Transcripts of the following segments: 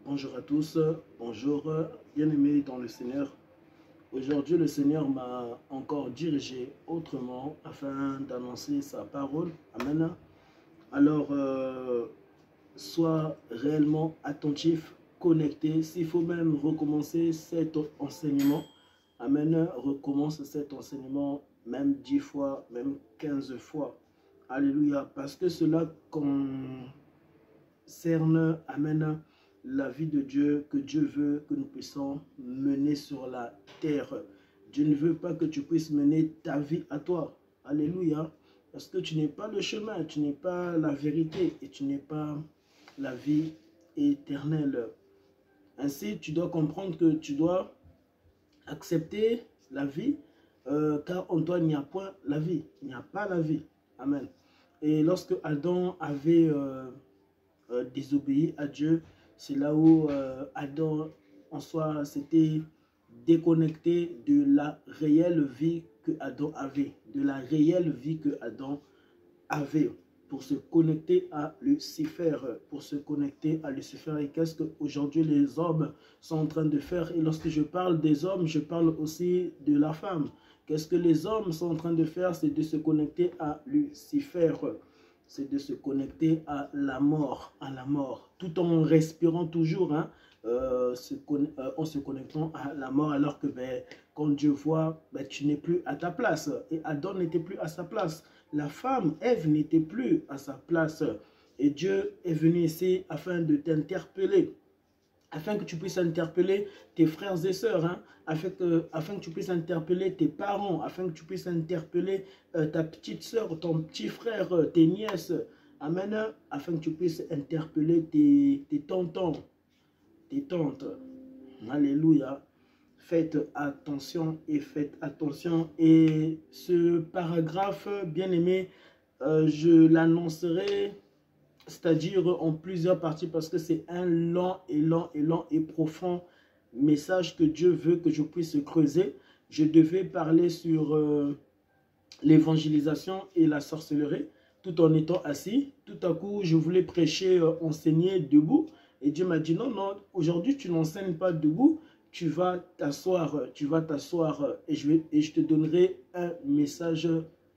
Bonjour à tous, bonjour bien-aimés dans le Seigneur. Aujourd'hui, le Seigneur m'a encore dirigé autrement afin d'annoncer sa parole. Amen. Alors, sois réellement attentif, connecté. S'il faut même recommencer cet enseignement, Amen, recommence cet enseignement même 10 fois, même 15 fois. Alléluia. Parce que cela concerne, Amen, la vie de Dieu, que Dieu veut que nous puissions mener sur la terre. Dieu ne veut pas que tu puisses mener ta vie à toi. Alléluia. Parce que tu n'es pas le chemin, tu n'es pas la vérité et tu n'es pas la vie éternelle. Ainsi, tu dois comprendre que tu dois accepter la vie, car en toi, il n'y a point la vie. Il n'y a pas la vie. Amen. Et lorsque Adam avait désobéi à Dieu, c'est là où Adam, en soi, s'était déconnecté de la réelle vie que Adam avait, de la réelle vie que Adam avait, pour se connecter à Lucifer, Et qu'est-ce qu'aujourd'hui les hommes sont en train de faire? Et lorsque je parle des hommes, je parle aussi de la femme. Qu'est-ce que les hommes sont en train de faire? C'est de se connecter à Lucifer. C'est de se connecter à la mort, tout en respirant toujours, hein, en se connectant à la mort, alors que quand Dieu voit, tu n'es plus à ta place. Et Adam n'était plus à sa place. La femme, Ève, n'était plus à sa place. Et Dieu est venu ici afin de t'interpeller, afin que tu puisses interpeller tes frères et sœurs, hein, afin que tu puisses interpeller tes parents, afin que tu puisses interpeller ta petite sœur, ton petit frère, tes nièces, amen, afin que tu puisses interpeller tes tontons, tes tantes. Alléluia. Faites attention. Et ce paragraphe, bien aimé, je l'annoncerai, c'est-à-dire en plusieurs parties, parce que c'est un lent et profond message que Dieu veut que je puisse creuser. Je devais parler sur l'évangélisation et la sorcellerie, tout en étant assis. Tout à coup, je voulais prêcher, enseigner debout. Et Dieu m'a dit, non, aujourd'hui, tu n'enseignes pas debout, tu vas t'asseoir, et je te donnerai un message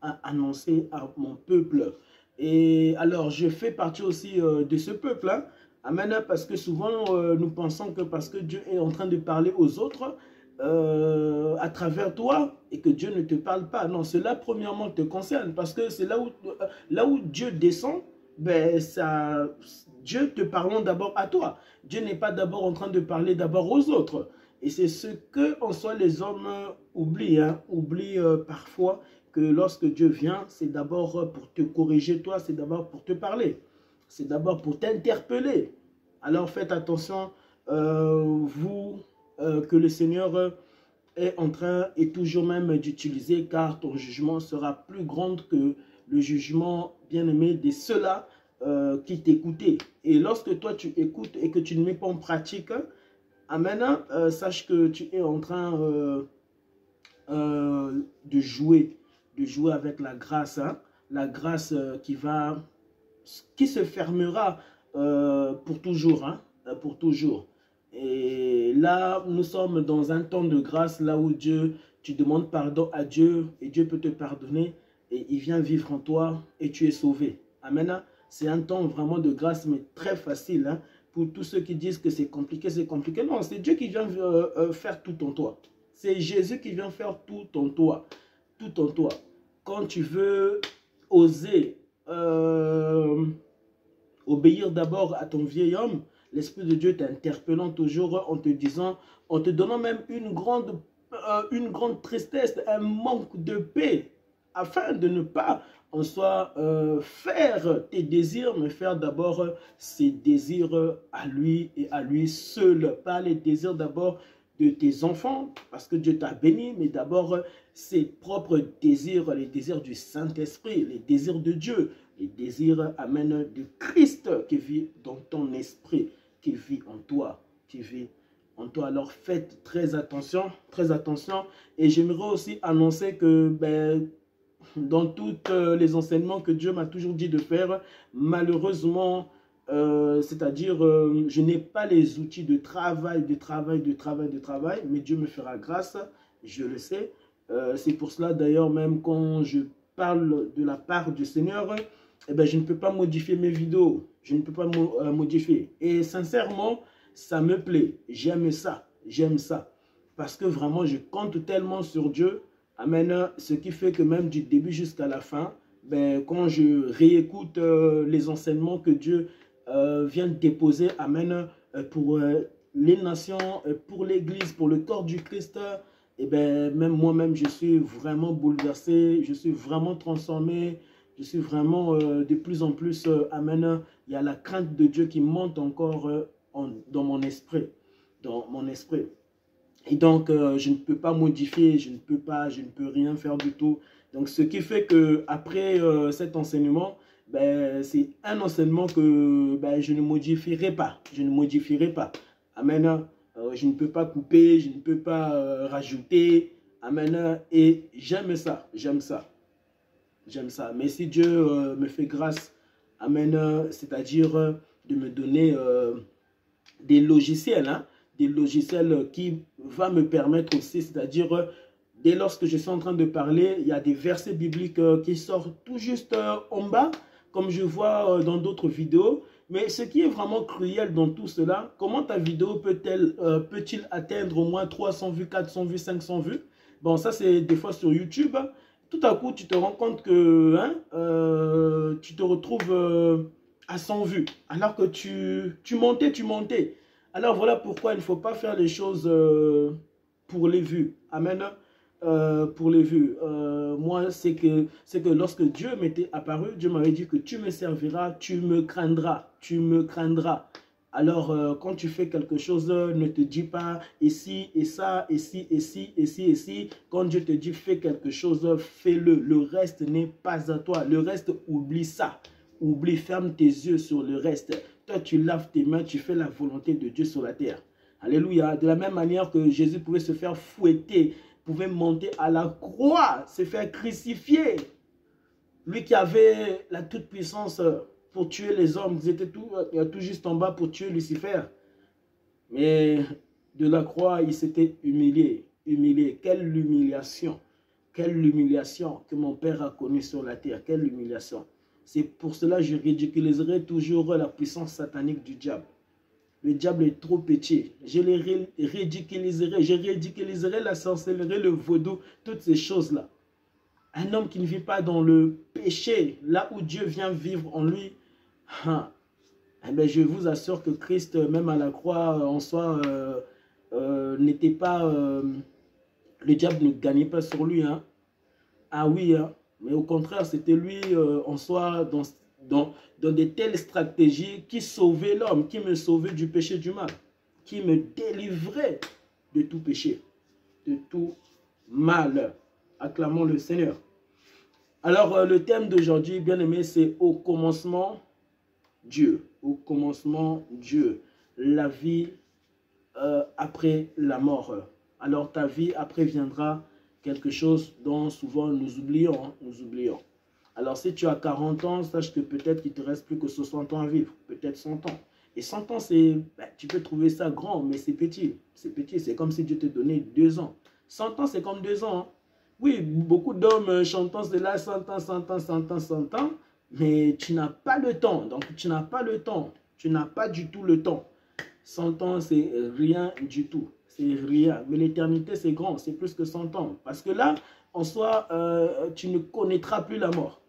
à annoncer à mon peuple. Et alors, je fais partie aussi de ce peuple, hein. Amen, parce que souvent, nous pensons que parce que Dieu est en train de parler aux autres à travers toi et que Dieu ne te parle pas. Non, cela premièrement te concerne, parce que c'est là où Dieu descend, Dieu te parlant d'abord à toi. Dieu n'est pas d'abord en train de parler d'abord aux autres. Et c'est ce que en soi les hommes oublient, hein, parfois, que lorsque Dieu vient, c'est d'abord pour te corriger toi, c'est d'abord pour te parler, c'est d'abord pour t'interpeller. Alors faites attention, que le Seigneur est en train et toujours même d'utiliser, car ton jugement sera plus grand que le jugement, bien-aimé, de ceux-là qui t'écoutaient. Et lorsque toi tu écoutes et que tu ne mets pas en pratique, amen, sache que tu es en train de jouer avec la grâce, hein, la grâce qui se fermera pour toujours, hein, pour toujours. Et là, nous sommes dans un temps de grâce, là où tu demandes pardon à Dieu et Dieu peut te pardonner et il vient vivre en toi et tu es sauvé. Amen. C'est un temps vraiment de grâce, mais très facile, hein, pour tous ceux qui disent que c'est compliqué, c'est compliqué. Non, c'est Dieu qui vient faire tout en toi. C'est Jésus qui vient faire tout en toi. Tout en toi. Quand tu veux oser obéir d'abord à ton vieil homme, l'Esprit de Dieu t'interpellant toujours en te disant, en te donnant même une grande tristesse, un manque de paix, afin de ne pas en soi faire tes désirs, mais faire d'abord ses désirs à lui et à lui seul. Pas les désirs d'abord de tes enfants, parce que Dieu t'a béni, mais d'abord ses propres désirs, les désirs du Saint-Esprit, les désirs de Dieu, les désirs, amen, de Christ qui vit dans ton esprit, qui vit en toi, Alors faites très attention, et j'aimerais aussi annoncer que dans tous les enseignements que Dieu m'a toujours dit de faire, malheureusement, c'est-à-dire, je n'ai pas les outils de travail, mais Dieu me fera grâce, je le sais. C'est pour cela d'ailleurs, même quand je parle de la part du Seigneur, eh ben, je ne peux pas modifier mes vidéos, je ne peux pas modifier. Et sincèrement, ça me plaît, j'aime ça, parce que vraiment, je compte tellement sur Dieu, amen, ce qui fait que même du début jusqu'à la fin, ben, quand je réécoute les enseignements que Dieu vient déposer, amen, pour les nations, pour l'église, pour le corps du Christ, et ben même moi-même, je suis vraiment bouleversé, je suis vraiment transformé, je suis vraiment de plus en plus, amen, il y a la crainte de Dieu qui monte encore dans mon esprit, Et donc, je ne peux pas modifier, je ne peux rien faire du tout. Donc, ce qui fait que après cet enseignement, ben, c'est un enseignement que ben, je ne modifierai pas. Amen. Je ne peux pas couper, je ne peux pas rajouter. Amen. Et j'aime ça. Mais si Dieu me fait grâce, amen, c'est-à-dire de me donner des logiciels, des logiciels qui va me permettre aussi, c'est-à-dire dès lorsque je suis en train de parler, il y a des versets bibliques qui sortent tout juste en bas, comme je vois dans d'autres vidéos. Mais ce qui est vraiment cruel dans tout cela, comment ta vidéo peut-il atteindre au moins 300 vues, 400 vues, 500 vues? Bon, ça c'est des fois sur YouTube. Tout à coup, tu te rends compte que tu te retrouves à 100 vues, alors que tu montais. Alors voilà pourquoi il ne faut pas faire les choses pour les vues. Amen. Pour les vues. Moi, c'est que lorsque Dieu m'était apparu, Dieu m'avait dit que tu me serviras, tu me craindras. Alors, quand tu fais quelque chose, ne te dis pas ici et ça, ici. Quand Dieu te dit fais quelque chose, fais-le. Le reste n'est pas à toi. Le reste, oublie ça. Oublie, ferme tes yeux sur le reste. Toi, tu laves tes mains, tu fais la volonté de Dieu sur la terre. Alléluia. De la même manière que Jésus pouvait se faire fouetter, pouvait monter à la croix, se faire crucifier. Lui qui avait la toute-puissance pour tuer les hommes, ils étaient tout juste en bas pour tuer Lucifer. Mais de la croix, il s'était humilié. Quelle humiliation que mon Père a connue sur la terre. Quelle humiliation. C'est pour cela que je ridiculiserai toujours la puissance satanique du diable. Le diable est trop petit. Je le ridiculiserai. Je ridiculiserai la sorcellerie, le vaudou, toutes ces choses-là. Un homme qui ne vit pas dans le péché, là où Dieu vient vivre en lui, eh bien, je vous assure que Christ, même à la croix, en soi, n'était pas... le diable ne gagnait pas sur lui. Ah oui, mais au contraire, c'était lui en soi dans de telles stratégies qui sauvaient l'homme, qui me sauvait du péché du mal, qui me délivrait de tout péché, de tout mal. Acclamons le Seigneur. Alors, le thème d'aujourd'hui, bien aimé, c'est au commencement, Dieu. Au commencement, Dieu. La vie après la mort. Alors, ta vie après viendra quelque chose dont souvent nous oublions. Alors, si tu as 40 ans, sache que peut-être qu'il te reste plus que 60 ans à vivre. Peut-être 100 ans. Et 100 ans, tu peux trouver ça grand, mais c'est petit. C'est petit. C'est comme si Dieu te donnait 2 ans. 100 ans, c'est comme 2 ans. Oui, beaucoup d'hommes chantant cela 100 ans, mais tu n'as pas le temps. Donc, tu n'as pas le temps. Tu n'as pas du tout le temps. 100 ans, c'est rien du tout. C'est rien. Mais l'éternité, c'est grand. C'est plus que 100 ans. Parce que là, en soi, tu ne connaîtras plus la mort.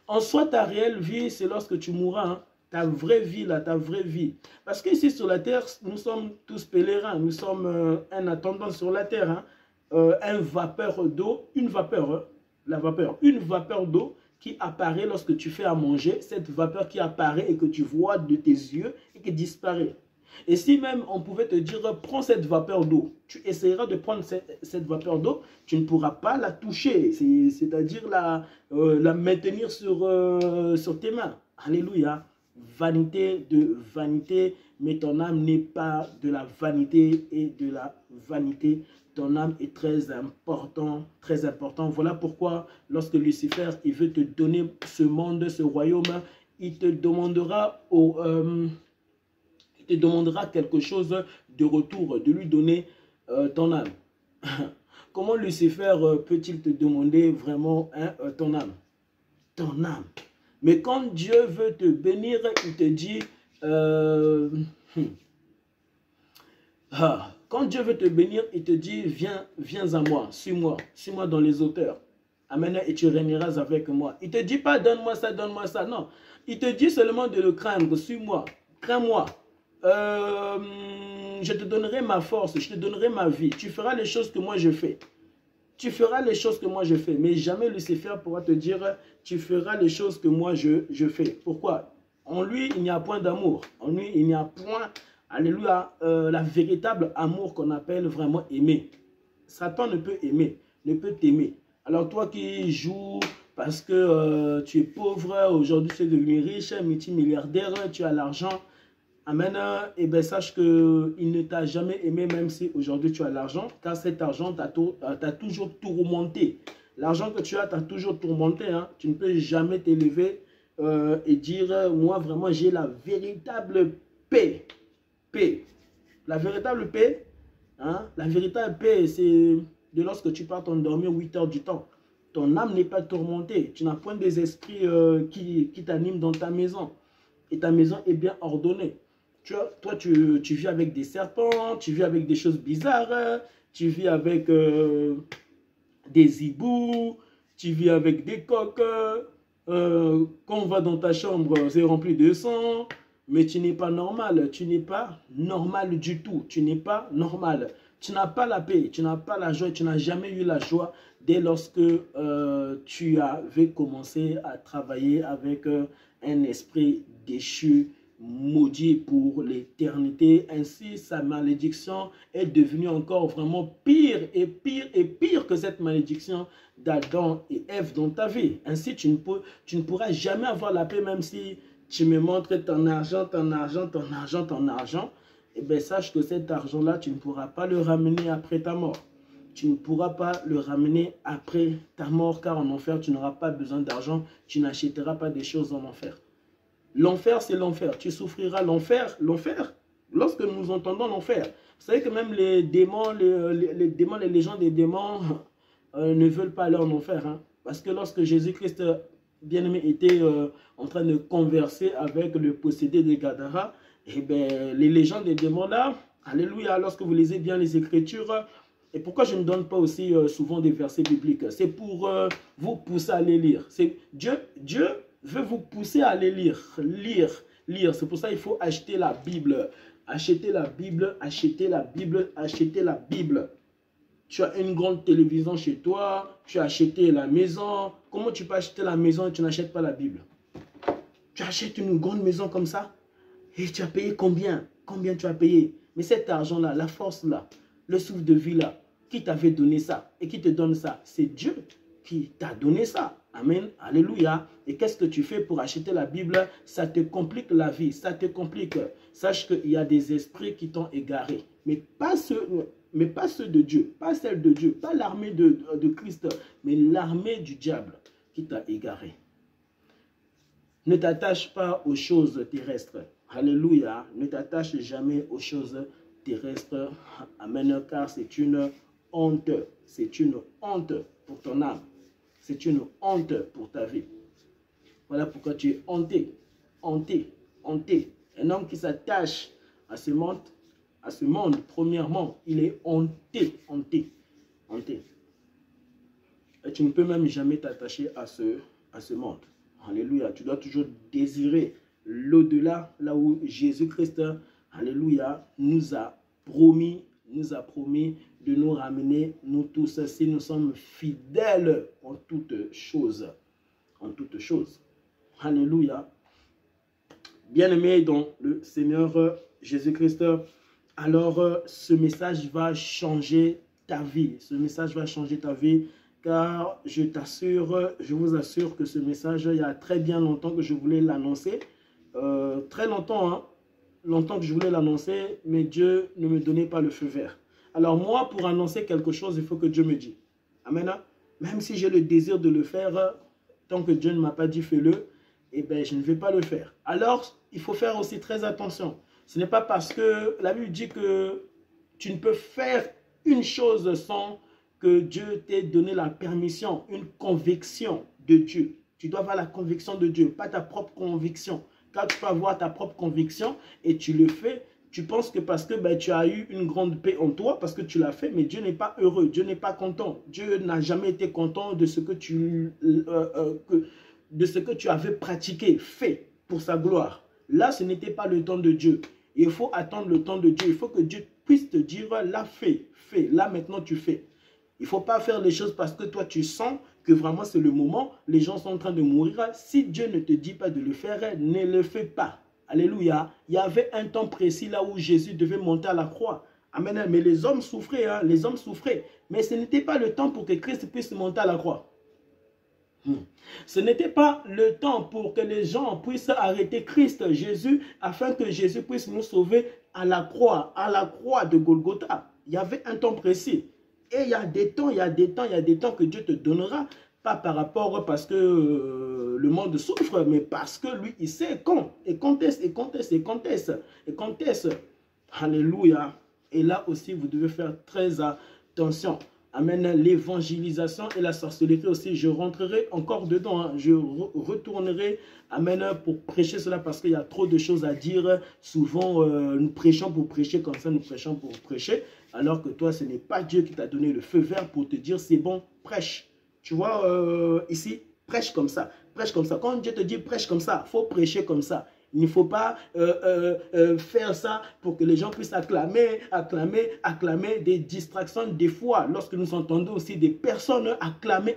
En soi, ta réelle vie, c'est lorsque tu mourras. Ta vraie vie, là, ta vraie vie. Parce qu'ici, sur la terre, nous sommes tous pèlerins. Nous sommes un attendant sur la terre. Un vapeur d'eau, une vapeur d'eau qui apparaît lorsque tu fais à manger, cette vapeur qui apparaît et que tu vois de tes yeux et qui disparaît. Et si même on pouvait te dire, prends cette vapeur d'eau, tu essaieras de prendre cette vapeur d'eau, tu ne pourras pas la toucher, c'est-à-dire la maintenir sur tes mains. Alléluia. Vanité de vanité, mais ton âme n'est pas de la vanité et de la vanité. Ton âme est très important, Voilà pourquoi lorsque Lucifer il veut te donner ce monde, ce royaume, il te demandera quelque chose de retour, de lui donner ton âme. Comment Lucifer peut-il te demander vraiment ton âme? Ton âme. Mais quand Dieu veut te bénir, il te dit, quand Dieu veut te bénir, il te dit, viens à moi, suis-moi dans les hauteurs. Amen, et tu régneras avec moi. Il ne te dit pas, donne-moi ça, non. Il te dit seulement de le craindre, suis-moi, crains-moi. Je te donnerai ma force, je te donnerai ma vie. Tu feras les choses que moi je fais. Tu feras les choses que moi je fais. Mais jamais Lucifer pourra te dire, tu feras les choses que moi je fais. Pourquoi? En lui, il n'y a point d'amour. En lui, il n'y a point, alléluia, la véritable amour qu'on appelle vraiment aimer. Satan ne peut aimer, ne peut t'aimer. Alors toi qui joues parce que tu es pauvre, aujourd'hui tu es devenu riche, multimilliardaire, tu as l'argent. Amen. Et bien sache qu'il ne t'a jamais aimé même si aujourd'hui tu as l'argent, car cet argent t'a toujours tourmenté. L'argent que tu as t'a toujours tourmenté. Hein. Tu ne peux jamais t'élever et dire, moi vraiment j'ai la véritable paix. Paix. La véritable paix, hein? La véritable paix, c'est de lorsque tu pars t'endormir 8 heures du temps. Ton âme n'est pas tourmentée. Tu n'as point des esprits qui t'animent dans ta maison. Et ta maison est bien ordonnée. Toi, tu vis avec des serpents, tu vis avec des choses bizarres, tu vis avec des hiboux, tu vis avec des coques. Quand on va dans ta chambre, c'est rempli de sang. Mais tu n'es pas normal, tu n'es pas normal du tout, tu n'es pas normal. Tu n'as pas la paix, tu n'as pas la joie, tu n'as jamais eu la joie dès lorsque tu avais commencé à travailler avec un esprit déchu, maudit pour l'éternité. Ainsi, sa malédiction est devenue encore vraiment pire et pire et pire que cette malédiction d'Adam et Ève dans ta vie. Ainsi, tu ne pourras jamais avoir la paix même si tu me montres ton argent. Eh bien, sache que cet argent-là, tu ne pourras pas le ramener après ta mort. Tu ne pourras pas le ramener après ta mort, car en enfer, tu n'auras pas besoin d'argent. Tu n'achèteras pas des choses en enfer. L'enfer, c'est l'enfer. Tu souffriras l'enfer. L'enfer, lorsque nous entendons l'enfer, vous savez que même les démons, les démons, les légions des démons ne veulent pas aller en enfer. Hein, parce que lorsque Jésus-Christ, bien-aimé, était en train de converser avec le possédé de Gadara, et bien, les légions des démons là, alléluia, lorsque vous lisez bien les Écritures, et pourquoi je ne donne pas aussi souvent des versets bibliques, c'est pour vous pousser à les lire. Dieu veut vous pousser à aller lire. C'est pour ça qu'il faut acheter la Bible. Acheter la Bible, acheter la Bible, acheter la Bible. Tu as une grande télévision chez toi, tu as acheté la maison. Comment tu peux acheter la maison et tu n'achètes pas la Bible? Tu achètes une grande maison comme ça et tu as payé combien? Combien tu as payé? Mais cet argent-là, la force-là, le souffle de vie-là, qui t'avait donné ça et qui te donne ça? C'est Dieu qui t'a donné ça. Amen, alléluia. Et qu'est-ce que tu fais pour acheter la Bible? Ça te complique la vie, ça te complique. Sache qu'il y a des esprits qui t'ont égaré. Mais pas ceux de Dieu, pas celle de Dieu, pas l'armée de Christ, mais l'armée du diable qui t'a égaré. Ne t'attache pas aux choses terrestres. Alléluia. Ne t'attache jamais aux choses terrestres. Amen, car c'est une honte. C'est une honte pour ton âme. C'est une honte pour ta vie. Voilà pourquoi tu es hanté, hanté, hanté. Un homme qui s'attache à ce monde, premièrement, il est hanté, hanté, hanté. Et tu ne peux même jamais t'attacher à ce monde. Alléluia. Tu dois toujours désirer l'au-delà, là où Jésus-Christ, alléluia, nous a promis de nous ramener, nous tous, si nous sommes fidèles en toutes choses. En toutes choses. Alléluia. Bien-aimé dans le Seigneur Jésus-Christ, alors ce message va changer ta vie. Ce message va changer ta vie, car je vous assure que ce message, il y a très bien longtemps que je voulais l'annoncer. Très longtemps, hein. Longtemps que je voulais l'annoncer, mais Dieu ne me donnait pas le feu vert. Alors moi, pour annoncer quelque chose, il faut que Dieu me dise. Amen. Même si j'ai le désir de le faire, tant que Dieu ne m'a pas dit fais-le, eh bien, je ne vais pas le faire. Alors, il faut faire aussi très attention. Ce n'est pas parce que la Bible dit que tu ne peux faire une chose sans que Dieu t'ait donné la permission, une conviction de Dieu. Tu dois avoir la conviction de Dieu, pas ta propre conviction. Quand tu peux avoir ta propre conviction et tu le fais, tu penses que parce que tu as eu une grande paix en toi, parce que tu l'as fait, mais Dieu n'est pas heureux, Dieu n'est pas content. Dieu n'a jamais été content de ce que tu avais pratiqué, fait pour sa gloire. Là, ce n'était pas le temps de Dieu. Il faut attendre le temps de Dieu. Il faut que Dieu puisse te dire, là, fais. Là, maintenant, tu fais. Il ne faut pas faire les choses parce que toi, tu sens que vraiment c'est le moment. Les gens sont en train de mourir. Si Dieu ne te dit pas de le faire, ne le fais pas. Alléluia. Il y avait un temps précis là où Jésus devait monter à la croix. Amen. Mais les hommes souffraient. Hein? Les hommes souffraient. Mais ce n'était pas le temps pour que Christ puisse monter à la croix. Ce n'était pas le temps pour que les gens puissent arrêter Christ, Jésus, afin que Jésus puisse nous sauver à la croix de Golgotha. Il y avait un temps précis. Et il y a des temps, que Dieu te donnera, pas par rapport parce que le monde souffre, mais parce que lui, il sait quand. Et quand est-ce. Alléluia. Et là aussi, vous devez faire très attention. Amen. L'évangélisation et la sorcellerie aussi, je rentrerai encore dedans. Hein. Je retournerai, amen, pour prêcher cela parce qu'il y a trop de choses à dire. Souvent, nous prêchons pour prêcher comme ça, nous prêchons pour prêcher. Alors que toi, ce n'est pas Dieu qui t'a donné le feu vert pour te dire, c'est bon, prêche. Tu vois, ici, prêche comme ça. Prêche comme ça. Quand Dieu te dit prêche comme ça, il faut prêcher comme ça. Il ne faut pas faire ça pour que les gens puissent acclamer des distractions. Des fois, lorsque nous entendons aussi des personnes acclamer,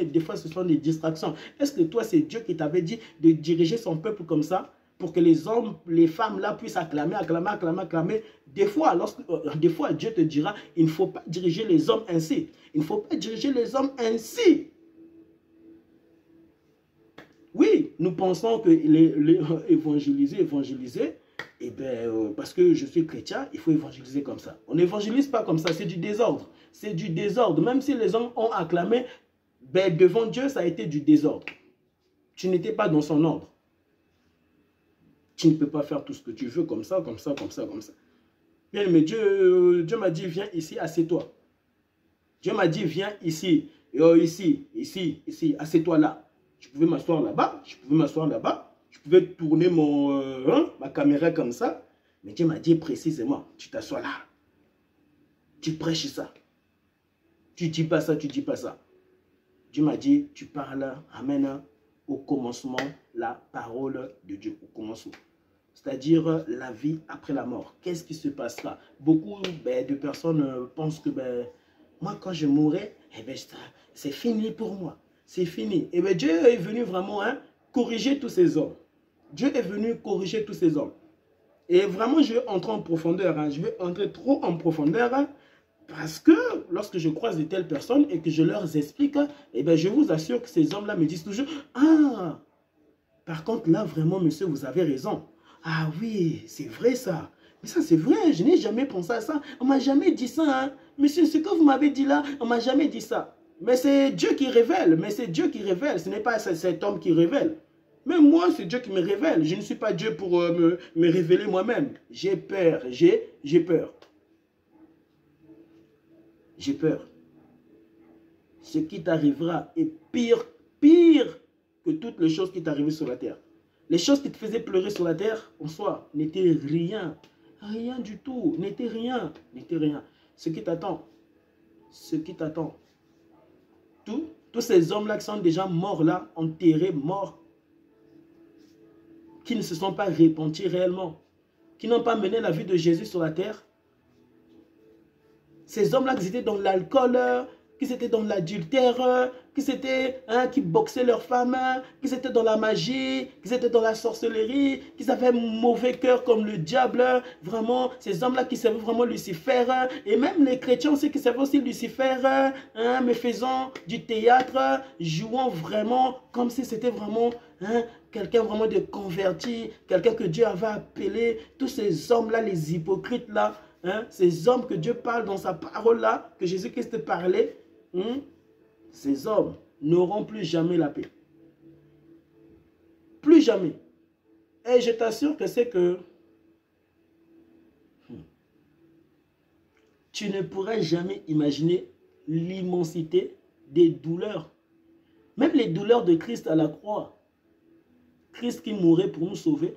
des fois ce sont des distractions. Est-ce que toi, c'est Dieu qui t'avait dit de diriger son peuple comme ça? Pour que les hommes, les femmes là puissent acclamer. Des fois, des fois, Dieu te dira, il ne faut pas diriger les hommes ainsi. Il ne faut pas diriger les hommes ainsi. Oui, nous pensons que évangéliser, eh bien, parce que je suis chrétien, il faut évangéliser comme ça. On n'évangélise pas comme ça, c'est du désordre. C'est du désordre. Même si les hommes ont acclamé, ben, devant Dieu, ça a été du désordre. Tu n'étais pas dans son ordre. Tu ne peux pas faire tout ce que tu veux comme ça. Bien, mais Dieu m'a dit, viens ici, assieds-toi. Dieu m'a dit, viens ici, ici, assieds-toi là. Je pouvais m'asseoir là-bas, je pouvais tourner ma caméra comme ça. Mais Dieu m'a dit précisément, tu t'assois là. Tu prêches ça. Tu dis pas ça. Dieu m'a dit, tu parles, amen, au commencement, la parole de Dieu, au commencement. C'est-à-dire la vie après la mort. Qu'est-ce qui se passera? Beaucoup de personnes pensent que moi, quand je mourrai, c'est fini pour moi. C'est fini. Et bien, Dieu est venu vraiment corriger tous ces hommes. Dieu est venu corriger tous ces hommes. Et vraiment, je vais entrer en profondeur. Je vais entrer trop en profondeur parce que lorsque je croise de telles personnes et que je leur explique, eh bien, je vous assure que ces hommes-là me disent toujours, ah, par contre, là, vraiment, monsieur, vous avez raison. Ah oui, c'est vrai ça. Mais ça, c'est vrai, je n'ai jamais pensé à ça. On ne m'a jamais dit ça. Hein. Monsieur, ce que vous m'avez dit là, on ne m'a jamais dit ça. Mais c'est Dieu qui révèle. Ce n'est pas cet homme qui révèle. Mais moi, c'est Dieu qui me révèle. Je ne suis pas Dieu pour me révéler moi-même. J'ai peur. J'ai peur. J'ai peur. Ce qui t'arrivera est pire que toutes les choses qui t'arrivaient sur la terre. Les choses qui te faisaient pleurer sur la terre, en soi, n'étaient rien. Rien du tout. N'était rien. Ce qui t'attend. Tous ces hommes-là qui sont déjà morts là, enterrés, morts, qui ne se sont pas repentis réellement, qui n'ont pas mené la vie de Jésus sur la terre. Ces hommes-là qui étaient dans l'alcool, qui étaient dans l'adultère, qui boxaient leurs femmes, qui étaient dans la magie, qui étaient dans la sorcellerie, qui avaient un mauvais cœur comme le diable. Vraiment, ces hommes-là qui servaient vraiment Lucifer. Et même les chrétiens aussi qui servaient aussi Lucifer, mais faisant du théâtre, jouant vraiment comme si c'était vraiment quelqu'un vraiment de converti, quelqu'un que Dieu avait appelé. Tous ces hommes-là, les hypocrites-là, ces hommes que Dieu parle dans sa parole-là, que Jésus-Christ parlait, ces hommes n'auront plus jamais la paix. Plus jamais. Et je t'assure que c'est que tu ne pourras jamais imaginer l'immensité des douleurs. Même les douleurs de Christ à la croix. Christ qui mourait pour nous sauver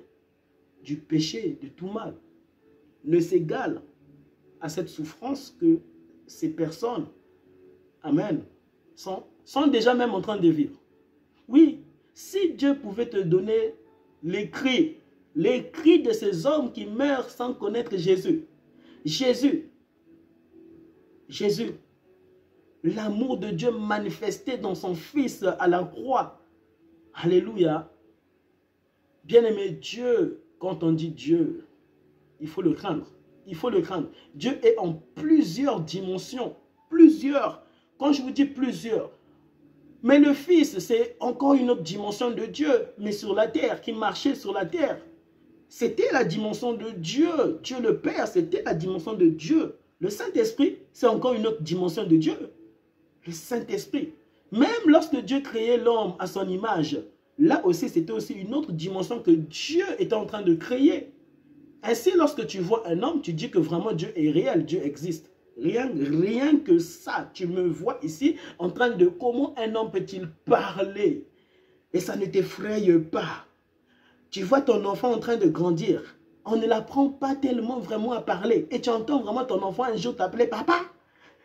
du péché, de tout mal, ne s'égale à cette souffrance que ces personnes, amen, sont déjà même en train de vivre. Oui, si Dieu pouvait te donner les cris de ces hommes qui meurent sans connaître Jésus. Jésus, l'amour de Dieu manifesté dans son Fils à la croix. Alléluia. Bien-aimé, Dieu, quand on dit Dieu, il faut le craindre. Il faut le craindre. Dieu est en plusieurs dimensions. Plusieurs. Quand je vous dis plusieurs. Mais le Fils, c'est encore une autre dimension de Dieu. Mais sur la terre, qui marchait sur la terre. C'était la dimension de Dieu. Dieu le Père, c'était la dimension de Dieu. Le Saint-Esprit, c'est encore une autre dimension de Dieu. Le Saint-Esprit. Même lorsque Dieu créait l'homme à son image, là aussi, c'était aussi une autre dimension que Dieu était en train de créer. Ainsi, lorsque tu vois un homme, tu dis que vraiment Dieu est réel, Dieu existe. Rien que ça, tu me vois ici en train de comment un homme peut-il parler et ça ne t'effraie pas. Tu vois ton enfant en train de grandir. On ne l'apprend pas tellement vraiment à parler. Et tu entends vraiment ton enfant un jour t'appeler papa.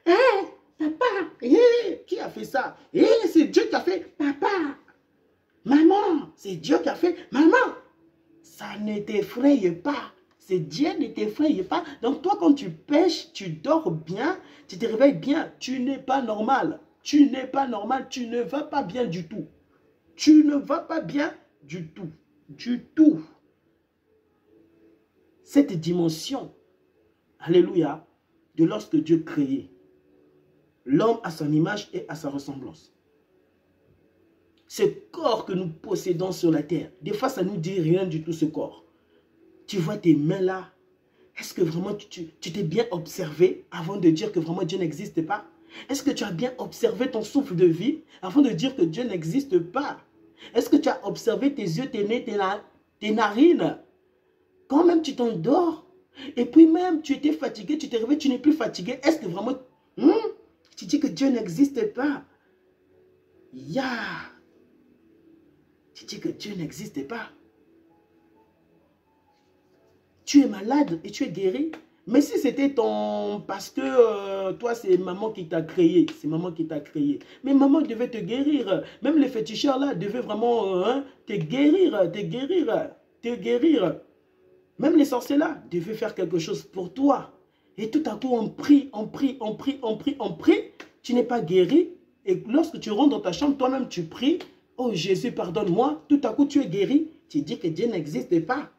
Hé, papa, qui a fait ça? C'est Dieu qui a fait papa. Maman, c'est Dieu qui a fait maman. Ça ne t'effraie pas. C'est Dieu ne t'effraie pas. Donc toi, quand tu pêches, tu dors bien, tu te réveilles bien. Tu n'es pas normal. Tu n'es pas normal. Tu ne vas pas bien du tout. Tu ne vas pas bien du tout. Du tout. Cette dimension, alléluia, de lorsque Dieu créait l'homme à son image et à sa ressemblance. Ce corps que nous possédons sur la terre, des fois ça ne nous dit rien du tout ce corps. Tu vois tes mains là, est-ce que vraiment tu t'es bien observé avant de dire que vraiment Dieu n'existe pas? Est-ce que tu as bien observé ton souffle de vie avant de dire que Dieu n'existe pas? Est-ce que tu as observé tes yeux, tes nez, tes narines? Quand même tu t'endors, et puis même tu étais fatigué, tu t'es réveillé, tu n'es plus fatigué. Est-ce que vraiment tu dis que Dieu n'existe pas? Tu dis que Dieu n'existe pas. Tu es malade et tu es guéri. Mais si c'était ton... Parce que toi, c'est maman qui t'a créé. C'est maman qui t'a créé. Mais maman devait te guérir. Même les féticheurs là devaient vraiment te guérir, te guérir, te guérir. Même les sorciers là devaient faire quelque chose pour toi. Et tout à coup, on prie, on prie, on prie, on prie, on prie. Tu n'es pas guéri. Et lorsque tu rentres dans ta chambre, toi-même tu pries. Oh Jésus, pardonne-moi. Tout à coup, tu es guéri. Tu dis que Dieu n'existe pas.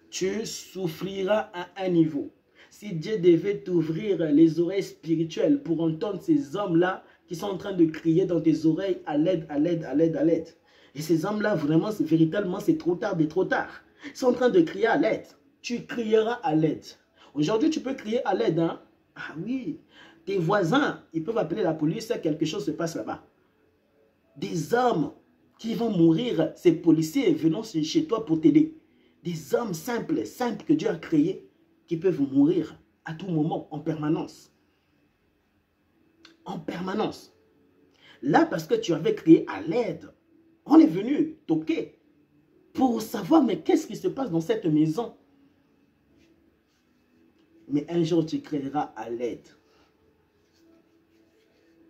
Tu souffriras à un niveau. Si Dieu devait t'ouvrir les oreilles spirituelles pour entendre ces hommes-là qui sont en train de crier dans tes oreilles à l'aide, à l'aide, à l'aide, à l'aide. Et ces hommes-là, vraiment, véritablement, c'est trop tard, mais trop tard. Ils sont en train de crier à l'aide. Tu crieras à l'aide. Aujourd'hui, tu peux crier à l'aide. Hein? Ah oui. Tes voisins, ils peuvent appeler la police, quelque chose se passe là-bas. Des hommes qui vont mourir, ces policiers venant chez toi pour t'aider. Des hommes simples, simples que Dieu a créés, qui peuvent mourir à tout moment, en permanence. En permanence. Là, parce que tu avais crié à l'aide, on est venu toquer pour savoir, mais qu'est-ce qui se passe dans cette maison? Mais un jour, tu crieras à l'aide.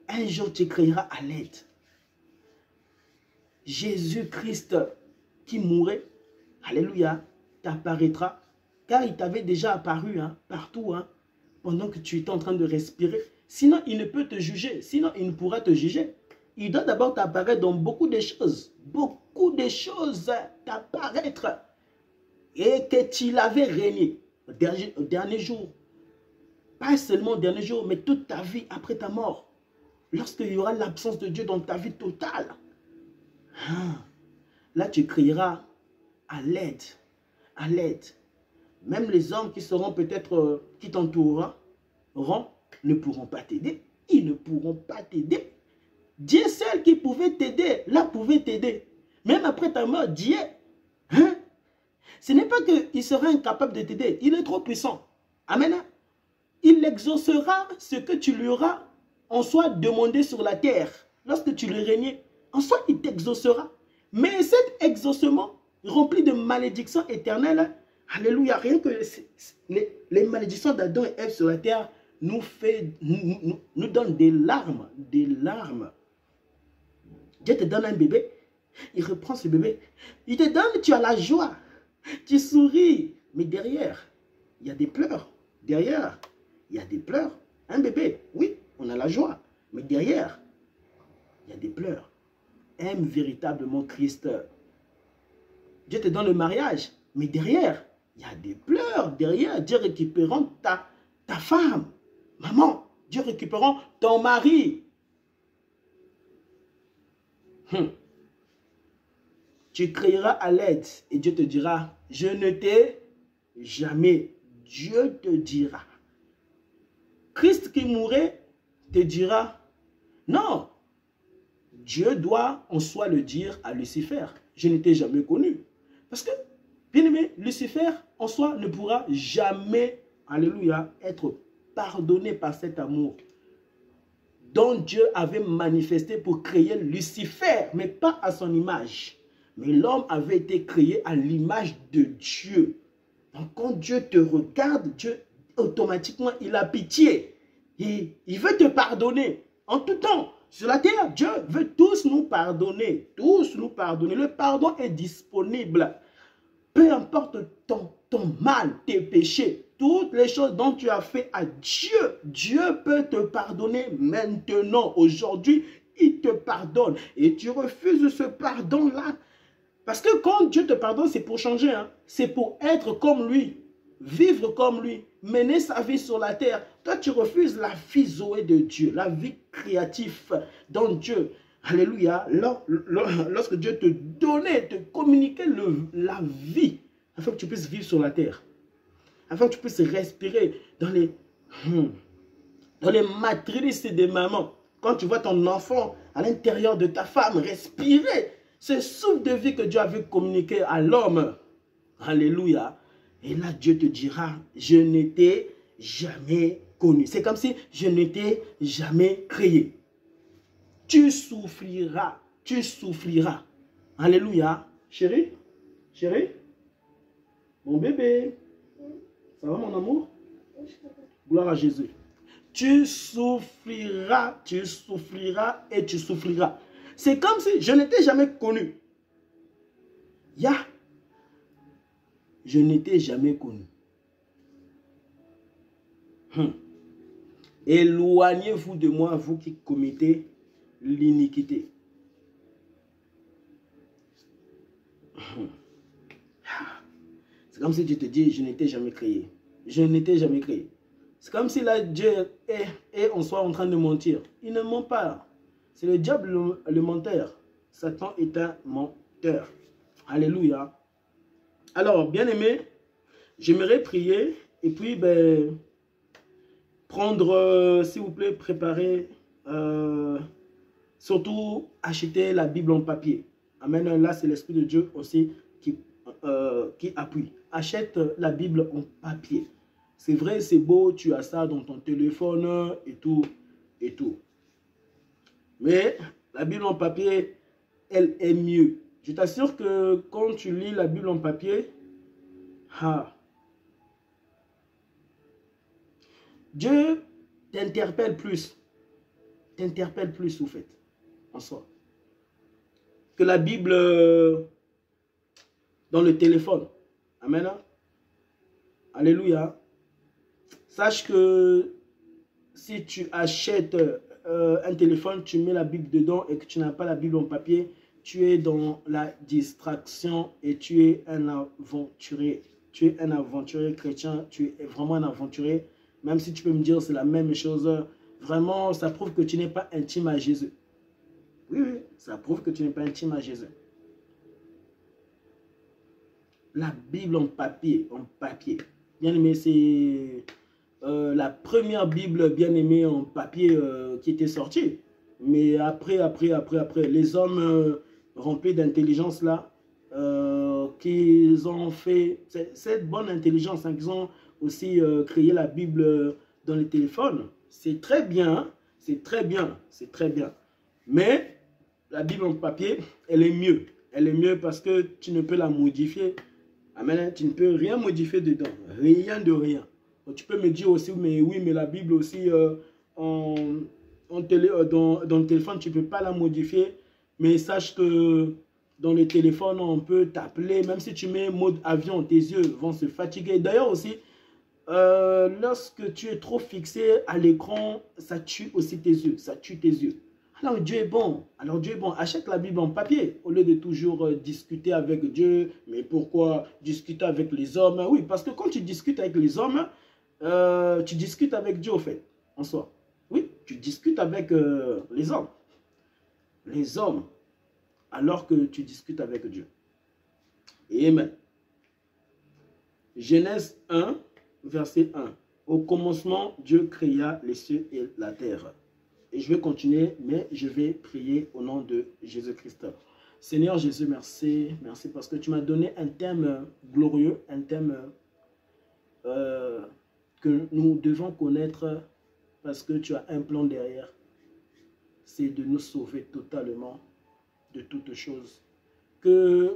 Un jour, tu crieras à l'aide. Jésus-Christ qui mourait, alléluia, t'apparaîtra, car il t'avait déjà apparu partout, pendant que tu étais en train de respirer. Sinon, il ne peut te juger, sinon il ne pourra te juger. Il doit d'abord t'apparaître dans beaucoup de choses t'apparaître. Et que tu l'avais régné au dernier jour. Pas seulement au dernier jour, mais toute ta vie après ta mort. Lorsqu'il y aura l'absence de Dieu dans ta vie totale. Là, tu crieras à l'aide. À l'aide. Même les hommes qui seront peut-être, qui t'entoureront, ne pourront pas t'aider. ils ne pourront pas t'aider. Dieu seul qui pouvait t'aider, là pouvait t'aider. Même après ta mort, Dieu, hein? Ce n'est pas qu'il sera incapable de t'aider, il est trop puissant. Amen. Il exaucera ce que tu lui auras en soi demandé sur la terre. Lorsque tu le régnais, en soi il t'exaucera. Mais cet exaucement rempli de malédictions éternelles, alléluia, rien que les malédictions d'Adam et Ève sur la terre nous donnent des larmes, des larmes. Dieu te donne un bébé, il reprend ce bébé, il te donne, tu as la joie, tu souris, mais derrière, il y a des pleurs. Derrière, il y a des pleurs. Un bébé, oui, on a la joie, mais derrière, il y a des pleurs. Aime véritablement Christ. Dieu te donne le mariage, mais derrière, il y a des pleurs. Derrière, Dieu récupérant ta femme. Maman, Dieu récupérant ton mari. Tu crieras à l'aide et Dieu te dira, je ne t'ai jamais. Dieu te dira. Christ qui mourait te dira, non. Dieu doit en soi le dire à Lucifer. Je ne t'ai jamais connu. Parce que, bien aimé, Lucifer en soi ne pourra jamais, alléluia, être pardonné par cet amour dont Dieu avait manifesté pour créer Lucifer, mais pas à son image. Mais l'homme avait été créé à l'image de Dieu. Donc quand Dieu te regarde, Dieu automatiquement, il a pitié. Il veut te pardonner en tout temps. Sur la terre, Dieu veut tous nous pardonner. Tous nous pardonner. Le pardon est disponible. Peu importe ton mal, tes péchés, toutes les choses dont tu as fait à Dieu, Dieu peut te pardonner maintenant. Aujourd'hui, il te pardonne. Et tu refuses ce pardon-là. Parce que quand Dieu te pardonne, c'est pour changer. Hein? C'est pour être comme lui. Vivre comme lui. Mener sa vie sur la terre. Toi, tu refuses la vie Zoé de Dieu. La vie créative dans Dieu. Alléluia. Lorsque Dieu te donnait, te communiquait la vie, afin que tu puisses vivre sur la terre, afin que tu puisses respirer dans les matrices de maman. Quand tu vois ton enfant à l'intérieur de ta femme respirer, ce souffle de vie que Dieu avait communiqué à l'homme. Alléluia. Et là, Dieu te dira, je ne t'ai jamais connu. C'est comme si je ne t'ai jamais créé. Tu souffriras. Tu souffriras. Alléluia. Chérie? Chérie? Mon bébé? Ça va mon amour? Gloire à Jésus. Tu souffriras et tu souffriras. C'est comme si je ne t'ai jamais connu. Je ne t'ai jamais connu. Éloignez-vous de moi, vous qui commettez l'iniquité. C'est comme si Dieu te dit, je ne t'ai jamais créé. Je ne t'ai jamais créé. C'est comme si là, Dieu est en soi en train de mentir. Il ne ment pas. C'est le diable le menteur. Satan est un menteur. Alléluia. Alors, bien aimé, j'aimerais prier et puis prendre, s'il vous plaît, préparer, surtout acheter la Bible en papier. Amen. Là, c'est l'Esprit de Dieu aussi qui appuie. Achète la Bible en papier. C'est vrai, c'est beau, tu as ça dans ton téléphone et tout, et tout. Mais la Bible en papier, elle est mieux. Je t'assure que quand tu lis la Bible en papier, Dieu t'interpelle plus. T'interpelle plus, au fait, en soi. Que la Bible dans le téléphone. Amen. Alléluia. Sache que si tu achètes un téléphone, tu mets la Bible dedans et que tu n'as pas la Bible en papier, tu es dans la distraction et tu es un aventurier. Tu es un aventurier chrétien, tu es vraiment un aventurier. Même si tu peux me dire c'est la même chose, vraiment ça prouve que tu n'es pas intime à Jésus. Oui, oui, ça prouve que tu n'es pas intime à Jésus. La Bible en papier, Bien aimé, la première Bible bien aimée en papier qui était sortie. Mais après, les hommes remplis d'intelligence là, qu'ils ont fait cette bonne intelligence, hein, qu'ils ont aussi créé la Bible dans les téléphones. C'est très bien, hein, c'est très bien, c'est très bien. Mais la Bible en papier, elle est mieux. Elle est mieux parce que tu ne peux la modifier. Amen. Tu ne peux rien modifier dedans. Rien de rien. Donc, tu peux me dire aussi, mais oui, mais la Bible aussi, dans le téléphone, tu ne peux pas la modifier. Mais sache que dans le téléphone, on peut t'appeler. Même si tu mets mode avion, tes yeux vont se fatiguer. D'ailleurs aussi, lorsque tu es trop fixé à l'écran, ça tue aussi tes yeux. Ça tue tes yeux. Alors Dieu est bon. Alors Dieu est bon. Achète la Bible en papier au lieu de toujours discuter avec Dieu. Mais pourquoi discuter avec les hommes? Oui, parce que quand tu discutes avec les hommes, tu discutes avec Dieu au fait, en soi. Oui, tu discutes avec les hommes. Les hommes, alors que tu discutes avec Dieu. Amen. Genèse 1, verset 1. Au commencement, Dieu créa les cieux et la terre. Et je vais continuer, mais je vais prier au nom de Jésus-Christ. Seigneur Jésus, merci. Merci parce que tu m'as donné un thème glorieux, un thème que nous devons connaître parce que tu as un plan derrière. C'est de nous sauver totalement de toutes choses.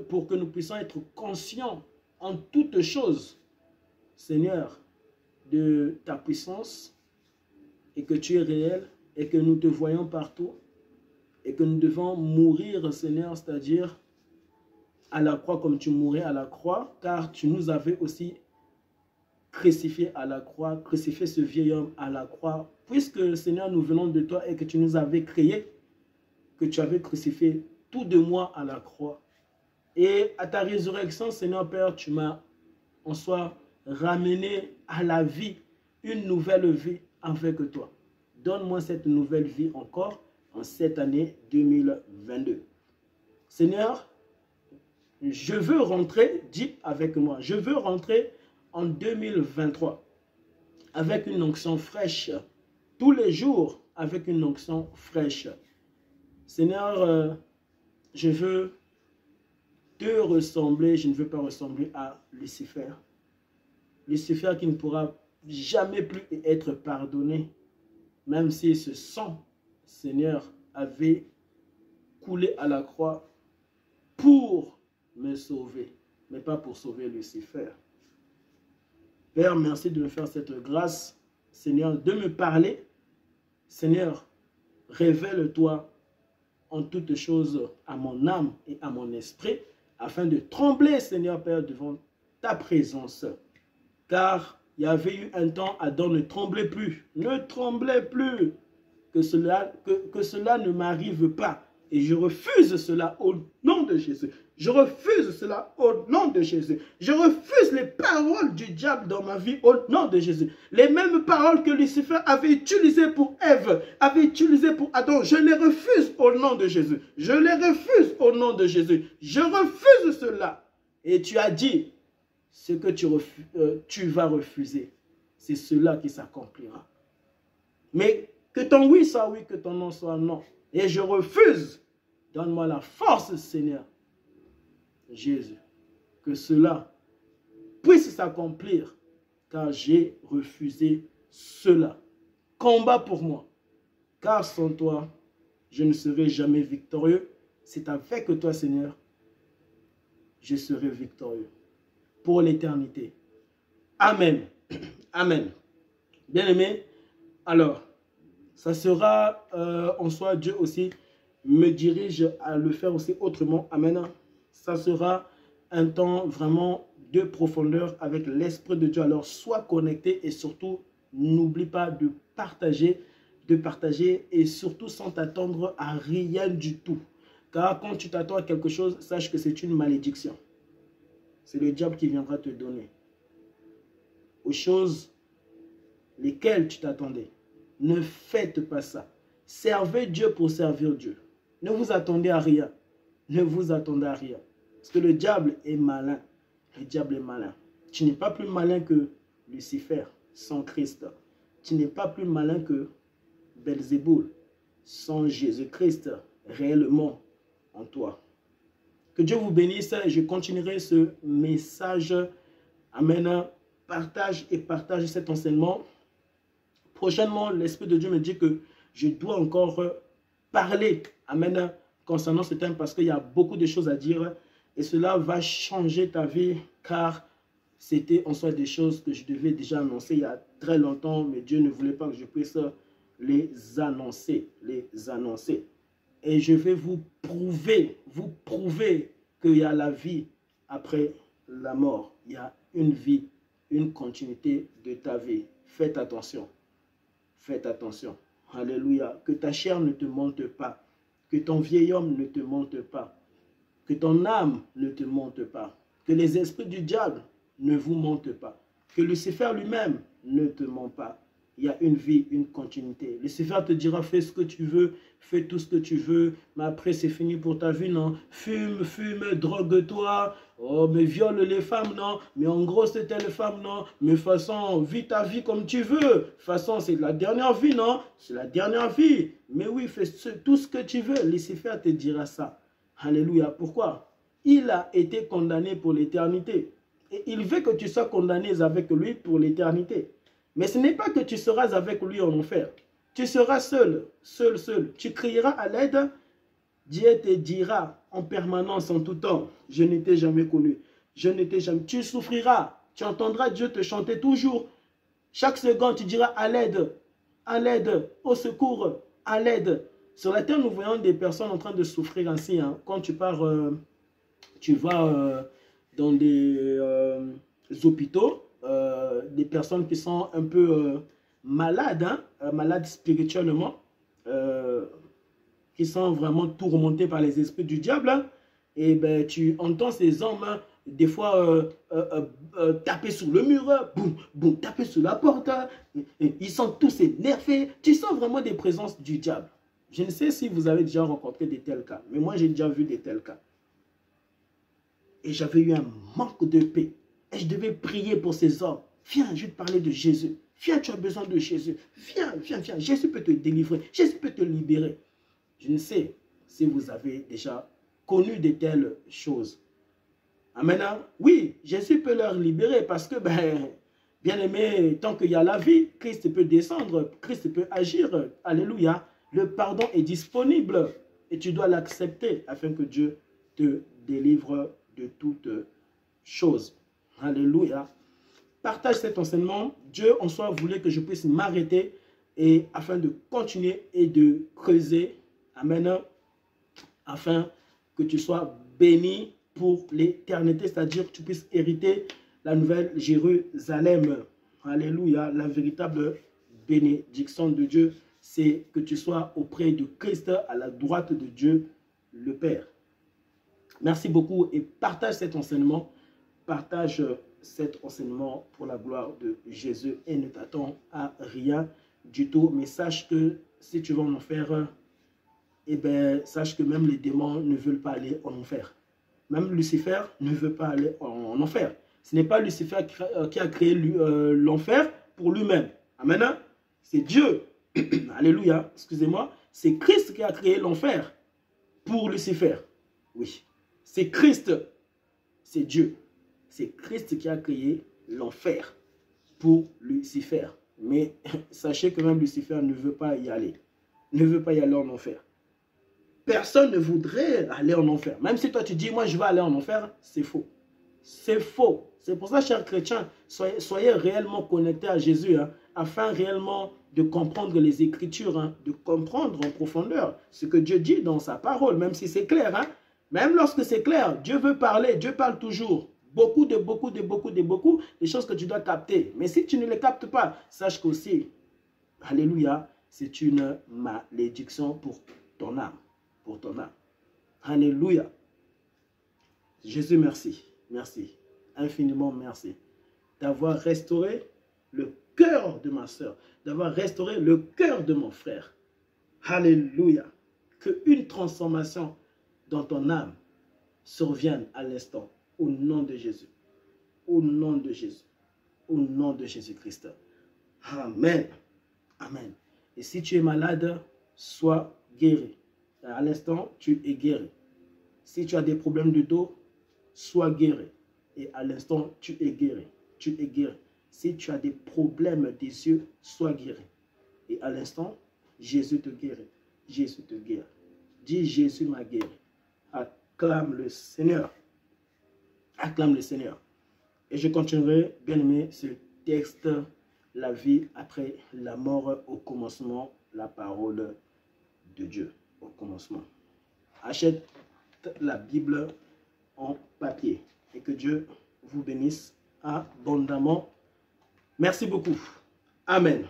Pour que nous puissions être conscients en toutes choses, Seigneur, de ta puissance et que tu es réel et que nous te voyons partout et que nous devons mourir, Seigneur, c'est-à-dire à la croix comme tu mourais à la croix, car tu nous avais aussi crucifié à la croix, crucifié ce vieil homme à la croix, puisque, Seigneur, nous venons de toi et que tu nous avais créé, que tu avais crucifié tout de moi à la croix. Et à ta résurrection, Seigneur Père, tu m'as en soi ramené à la vie, une nouvelle vie avec toi. Donne-moi cette nouvelle vie encore en cette année 2022. Seigneur, je veux rentrer, dis avec moi, je veux rentrer en 2023 avec une onction fraîche, tous les jours avec une onction fraîche. Seigneur, je veux te ressembler, je ne veux pas ressembler à Lucifer. Lucifer qui ne pourra jamais plus être pardonné, même si ce sang, Seigneur, avait coulé à la croix pour me sauver, mais pas pour sauver Lucifer. Père, merci de me faire cette grâce, Seigneur, de me parler. Seigneur, révèle-toi en toutes choses à mon âme et à mon esprit, afin de trembler, Seigneur Père, devant ta présence. Car il y avait eu un temps, Adam ne tremblait plus, que cela ne m'arrive pas. Et je refuse cela au nom de Jésus. Je refuse cela au nom de Jésus. Je refuse les paroles du diable dans ma vie au nom de Jésus. Les mêmes paroles que Lucifer avait utilisées pour Ève, avait utilisées pour Adam. Je les refuse au nom de Jésus. Je les refuse au nom de Jésus. Je refuse cela. Et tu as dit, ce que tu vas refuser, c'est cela qui s'accomplira. Mais que ton oui soit oui, que ton non soit non. Et je refuse. Donne-moi la force, Seigneur Jésus, que cela puisse s'accomplir, car j'ai refusé cela. Combat pour moi, car sans toi, je ne serai jamais victorieux. C'est avec toi, Seigneur, je serai victorieux pour l'éternité. Amen. Amen. Bien-aimé, alors, ça sera en soi, Dieu aussi me dirige à le faire aussi autrement. Amen. Ça sera un temps vraiment de profondeur avec l'Esprit de Dieu. Alors, sois connecté et surtout, n'oublie pas de partager et surtout sans t'attendre à rien du tout. Car quand tu t'attends à quelque chose, sache que c'est une malédiction. C'est le diable qui viendra te donner aux choses lesquelles tu t'attendais. Ne faites pas ça. Servez Dieu pour servir Dieu. Ne vous attendez à rien. Ne vous attendez à rien. Parce que le diable est malin. Le diable est malin. Tu n'es pas plus malin que Lucifer. sans Christ. Tu n'es pas plus malin que Belzéboul sans Jésus-Christ réellement en toi. Que Dieu vous bénisse et je continuerai ce message. Amen. Partage cet enseignement. Prochainement, l'Esprit de Dieu me dit que je dois encore parler, amen, concernant ce thème parce qu'il y a beaucoup de choses à dire et cela va changer ta vie car c'était en soi des choses que je devais déjà annoncer il y a très longtemps, mais Dieu ne voulait pas que je puisse les annoncer. Et je vais vous prouver qu'il y a la vie après la mort. Il y a une vie, une continuité de ta vie. Faites attention. Faites attention. Alléluia. Que ta chair ne te monte pas. Que ton vieil homme ne te monte pas. Que ton âme ne te monte pas. Que les esprits du diable ne vous montent pas. Que Lucifer lui-même ne te ment pas. Il y a une vie, une continuité. Lucifer te dira, fais ce que tu veux, fais tout ce que tu veux, mais après c'est fini pour ta vie, non? Fume, drogue-toi, oh, mais viole les femmes, non? Mais en gros, c'est telle femme, non? Mais de toute façon, vis ta vie comme tu veux. De toute façon, c'est la dernière vie, non? C'est la dernière vie. Mais oui, fais tout ce que tu veux. Lucifer te dira ça. Alléluia. Pourquoi? Il a été condamné pour l'éternité. Et il veut que tu sois condamné avec lui pour l'éternité. Mais ce n'est pas que tu seras avec lui en enfer. Tu seras seul. Tu crieras à l'aide. Dieu te dira en permanence, en tout temps, je ne t'ai jamais connu. Je ne t'ai jamais. Tu souffriras. Tu entendras Dieu te chanter toujours. Chaque seconde, tu diras à l'aide, au secours, à l'aide. Sur la terre, nous voyons des personnes en train de souffrir ainsi. Hein. Quand tu pars, tu vas dans des hôpitaux, des personnes qui sont un peu malades, hein, malades spirituellement, qui sont vraiment tourmentés par les esprits du diable, hein, et ben, tu entends ces hommes, hein, des fois, taper sur le mur, boum, boum, taper sur la porte, hein, et ils sont tous énervés. Tu sens vraiment des présences du diable. Je ne sais si vous avez déjà rencontré de tels cas, mais moi j'ai déjà vu de tels cas. Et j'avais eu un manque de paix. Et je devais prier pour ces hommes. Viens, je vais te parler de Jésus. Viens, tu as besoin de Jésus. Viens. Jésus peut te délivrer. Jésus peut te libérer. Je ne sais si vous avez déjà connu de telles choses. Amen. Oui, Jésus peut leur libérer parce que, ben, bien aimé, tant qu'il y a la vie, Christ peut descendre. Christ peut agir. Alléluia. Le pardon est disponible. Et tu dois l'accepter afin que Dieu te délivre de toutes choses. Alléluia. Partage cet enseignement. Dieu en soi voulait que je puisse m'arrêter et afin de continuer et de creuser. Amen. Afin que tu sois béni pour l'éternité, c'est-à-dire que tu puisses hériter la nouvelle Jérusalem. Alléluia. La véritable bénédiction de Dieu, c'est que tu sois auprès de Christ à la droite de Dieu le Père. Merci beaucoup et partage cet enseignement. Partage cet enseignement pour la gloire de Jésus et ne t'attends à rien du tout. Mais sache que si tu vas en enfer, eh ben, sache que même les démons ne veulent pas aller en enfer. Même Lucifer ne veut pas aller en enfer. Ce n'est pas Lucifer qui a créé l'enfer pour lui-même. Amen. C'est Dieu. Alléluia. Excusez-moi. C'est Christ qui a créé l'enfer pour Lucifer. Oui. C'est Christ. C'est Dieu. C'est Christ qui a créé l'enfer pour Lucifer. Mais sachez que même Lucifer ne veut pas y aller. Ne veut pas y aller en enfer. Personne ne voudrait aller en enfer. Même si toi tu dis, moi je vais aller en enfer, c'est faux. C'est faux. C'est pour ça, chers chrétiens, soyez réellement connectés à Jésus, hein, afin réellement de comprendre les Écritures, hein, de comprendre en profondeur ce que Dieu dit dans sa parole, même si c'est clair. Hein. Même lorsque c'est clair, Dieu veut parler, Dieu parle toujours. Beaucoup de choses que tu dois capter. Mais si tu ne les captes pas, sache qu'aussi, alléluia, c'est une malédiction pour ton âme. Pour ton âme. Alléluia. Jésus, merci. Merci. Infiniment merci. D'avoir restauré le cœur de ma soeur. D'avoir restauré le cœur de mon frère. Alléluia. Qu'une transformation dans ton âme survienne à l'instant. Au nom de Jésus. Au nom de Jésus. Au nom de Jésus-Christ. Amen. Amen. Et si tu es malade, sois guéri. À l'instant, tu es guéri. Si tu as des problèmes de dos, sois guéri. Et à l'instant, tu es guéri. Tu es guéri. Si tu as des problèmes des yeux, sois guéri. Et à l'instant, Jésus te guérit. Jésus te guérit. Dis, Jésus m'a guéri. Acclame le Seigneur. Acclame le Seigneur. Et je continuerai, bien aimé, ce texte, la vie après la mort, au commencement, la parole de Dieu. Au commencement. Achète la Bible en papier. Et que Dieu vous bénisse abondamment. Merci beaucoup. Amen.